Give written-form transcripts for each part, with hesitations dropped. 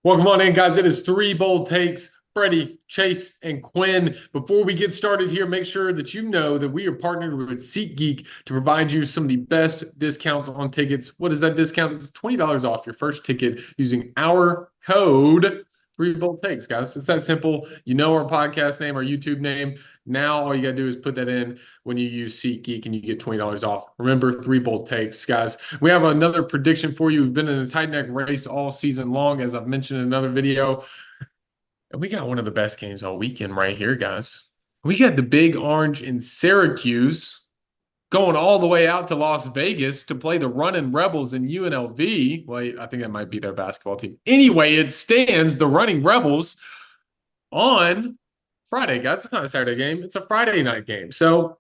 Welcome on in, guys. It is three bold takes. Freddie, Chase, and Quinn. Before we get started here, make sure that you know that we are partnered with SeatGeek to provide you some of the best discounts on tickets. What is that discount? It's $20 off your first ticket using our code Three Bold Takes, guys. It's that simple. You know our podcast name, our YouTube name. Now all you got to do is put that in when you use SeatGeek and you get $20 off. Remember, Three Bold Takes, guys. We have another prediction for you. We've been in a tight neck race all season long, as I've mentioned in another video. And we got one of the best games all weekend right here, guys. We got the Big Orange in Syracuse going all the way out to Las Vegas to play the Running Rebels in UNLV. Wait, I think that might be their basketball team. Anyway, it stands the Running Rebels on Friday, guys. It's not a Saturday game. It's a Friday night game. So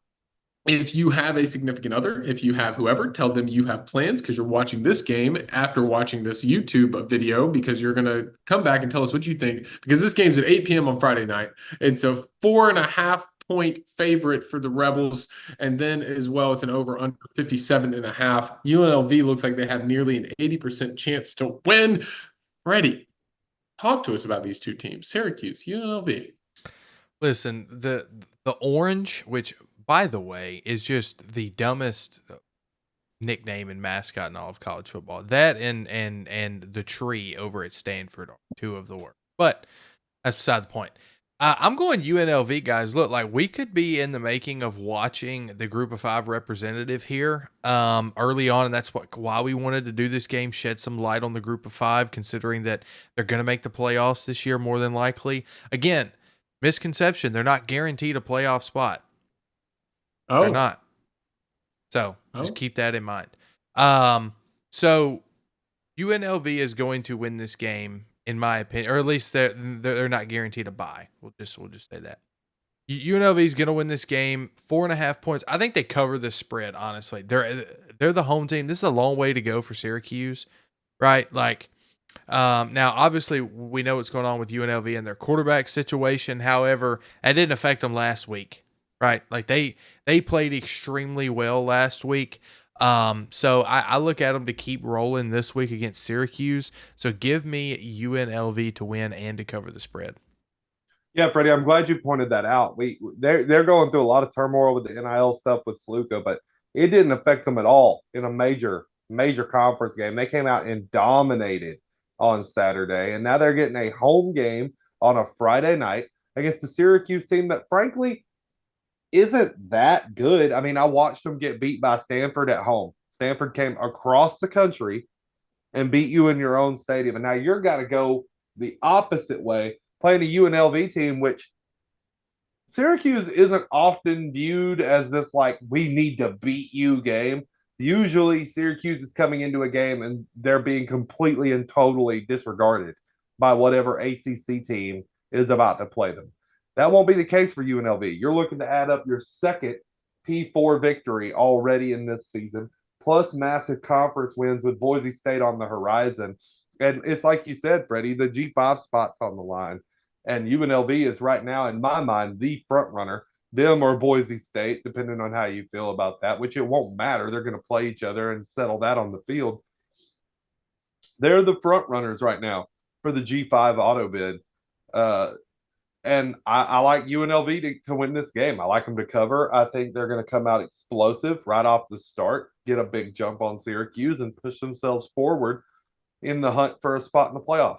if you have a significant other, if you have whoever, tell them you have plans because you're watching this game after watching this YouTube video because you're going to come back and tell us what you think because this game's at 8 p.m. on Friday night. It's a 4.5-point favorite for the Rebels. And then as well, it's an over under 57.5. UNLV looks like they have nearly an 80% chance to win. Freddie, talk to us about these two teams, Syracuse, UNLV. Listen, the orange, which by the way is just the dumbest nickname and mascot in all of college football. That and the tree over at Stanford are two of the worst. But that's beside the point. I'm going UNLV, guys. Look, like we could be in the making of watching the Group of Five representative here early on, and that's why we wanted to do this game, shed some light on the Group of Five, considering that they're going to make the playoffs this year more than likely. Again, misconception: they're not guaranteed a playoff spot. They're Oh, not. So just oh, keep that in mind. So UNLV is going to win this game, in my opinion, or at least they're not guaranteed a bye. We'll just say that. UNLV is going to win this game, 4.5 points. I think they cover the spread. Honestly, they're the home team. This is a long way to go for Syracuse, right? Like, now obviously we know what's going on with UNLV and their quarterback situation. However, that didn't affect them last week, right? Like they played extremely well last week. So I look at them to keep rolling this week against Syracuse. So give me UNLV to win and to cover the spread. Yeah, Freddie, I'm glad you pointed that out. They're going through a lot of turmoil with the NIL stuff with Sluka, but it didn't affect them at all in a major conference game. They came out and dominated on Saturday, and now they're getting a home game on a Friday night against the Syracuse team that frankly isn't that good. I mean, I watched them get beat by Stanford at home. Stanford came across the country and beat you in your own stadium, and now you're got to go the opposite way playing a UNLV team, which Syracuse isn't often viewed as this like we need to beat you game. Usually, Syracuse is coming into a game and they're being completely and totally disregarded by whatever ACC team is about to play them. That won't be the case for UNLV. You're looking to add up your second P4 victory already in this season, plus massive conference wins with Boise State on the horizon. And it's like you said, Freddie, the G5 spot's on the line. And UNLV is right now, in my mind, the front runner. Them or Boise State, depending on how you feel about that, which it won't matter. They're going to play each other and settle that on the field. They're the front runners right now for the G5 auto bid. And I like UNLV to win this game. I like them to cover. I think they're going to come out explosive right off the start, get a big jump on Syracuse, and push themselves forward in the hunt for a spot in the playoff.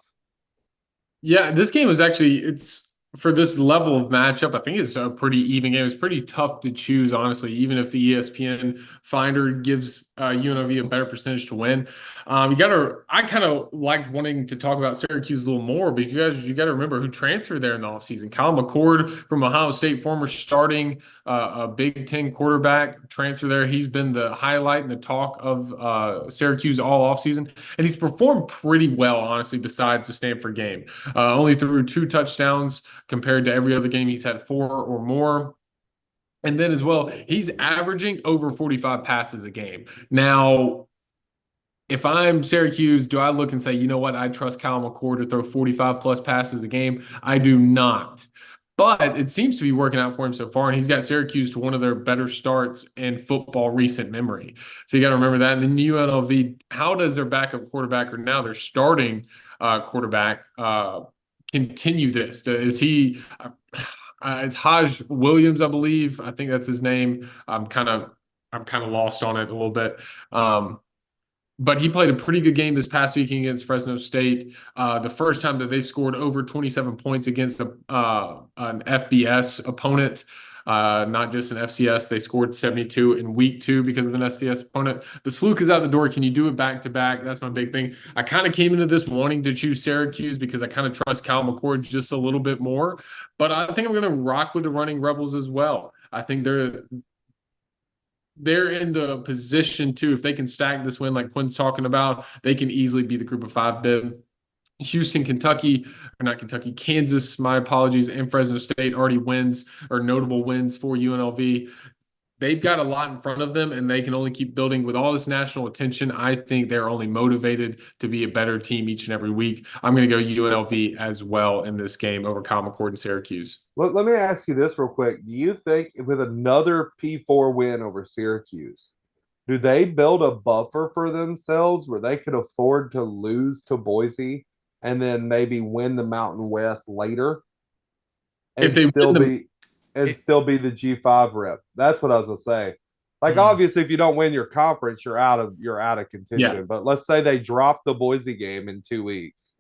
yeah, this game was actually it's for this level of matchup. I think it's a pretty even game. It's pretty tough to choose, honestly, even if the ESPN Finder gives UNLV a better percentage to win. You got to. I kind of liked wanting to talk about Syracuse a little more, but you got to remember who transferred there in the offseason. Kyle McCord from Ohio State, former starting a Big Ten quarterback, transfer there. He's been the highlight and the talk of Syracuse all offseason, and he's performed pretty well, honestly. Besides the Stanford game, only threw 2 touchdowns compared to every other game he's had 4 or more. And then as well, he's averaging over 45 passes a game. Now, if I'm Syracuse, do I look and say, you know what, I trust Kyle McCord to throw 45 plus passes a game? I do not. But it seems to be working out for him so far, and he's got Syracuse to one of their better starts in football recent memory. So you got to remember that. And then UNLV, how does their backup quarterback, or now they're starting quarterback continue this? Is he? It's Haj Williams, I believe. I think that's his name. I'm kind of lost on it a little bit. But he played a pretty good game this past week against Fresno State. The first time that they've scored over 27 points against an FBS opponent, not just an FCS. They scored 72 in week 2 because of an FCS opponent. The Slook is out the door. Can you do it back to back? That's my big thing. I kind of came into this wanting to choose Syracuse because I kind of trust Kyle McCord just a little bit more. But I think I'm going to rock with the Running Rebels as well. I think they're in the position too. If they can stack this win like Quinn's talking about, they can easily be the group of 5 bid. Houston, Kentucky, or not Kentucky, Kansas, my apologies, and Fresno State already wins or notable wins for UNLV. They've got a lot in front of them, and they can only keep building with all this national attention. I think they're only motivated to be a better team each and every week. I'm going to go UNLV as well in this game over Kyle McCord and Syracuse. Let me ask you this real quick. Do you think with another P4 win over Syracuse, do they build a buffer for themselves where they could afford to lose to Boise and then maybe win the Mountain West later and If they still win still be the G5 rep? That's what I was gonna say. Like obviously, if you don't win your conference, you're out of contention. Yeah. But let's say they drop the Boise game in 2 weeks,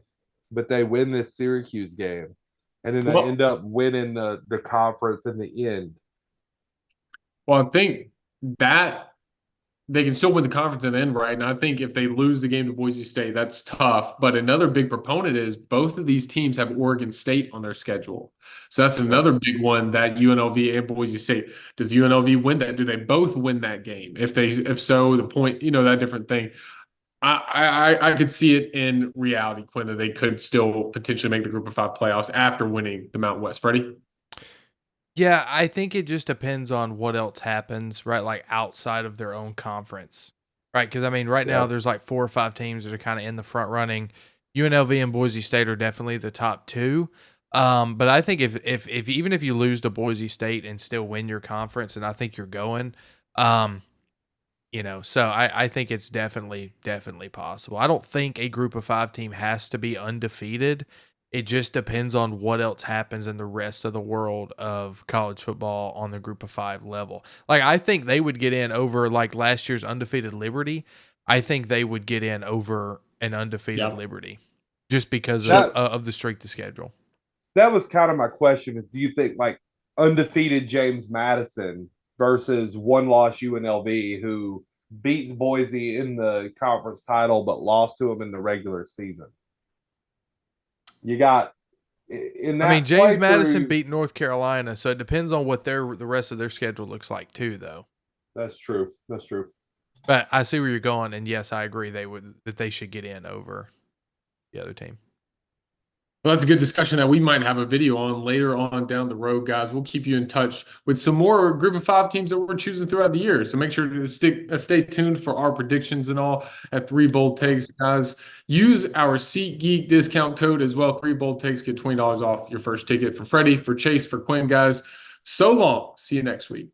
but they win this Syracuse game, and then they end up winning the conference in the end. Well, I think that they can still win the conference in the end, right? And I think if they lose the game to Boise State, that's tough. But another big proponent is both of these teams have Oregon State on their schedule. So that's another big one, that UNLV and Boise State. Does UNLV win that? Do they both win that game? If so, the point, that different thing. I could see it in reality, Quinn, that they could still potentially make the group of 5 playoffs after winning the Mountain West. Freddie? Yeah, I think it just depends on what else happens, right? Like outside of their own conference, right? Because right now there's like 4 or 5 teams that are kind of in the front running. UNLV and Boise State are definitely the top 2. But I think if even if you lose to Boise State and still win your conference, and I think you're going, so I think it's definitely possible. I don't think a group of 5 team has to be undefeated. It just depends on what else happens in the rest of the world of college football on the group of 5 level. Like, I think they would get in over like last year's undefeated Liberty. I think they would get in over an undefeated Liberty just because of the strength of schedule. That was kind of my question is, do you think like undefeated James Madison versus 1-loss UNLV who beats Boise in the conference title but lost to them in the regular season? You got in that. James Madison beat North Carolina, so it depends on what the rest of their schedule looks like too, though. That's true. But I see where you're going, and yes, I agree that they should get in over the other team. Well, that's a good discussion that we might have a video on later on down the road, guys. We'll keep you in touch with some more group of 5 teams that we're choosing throughout the year. So make sure to stay tuned for our predictions and all at 3 Bold Takes, guys. Use our SeatGeek discount code as well. 3 Bold Takes, get $20 off your first ticket. For Freddie, for Chase, for Quinn, guys. So long. See you next week.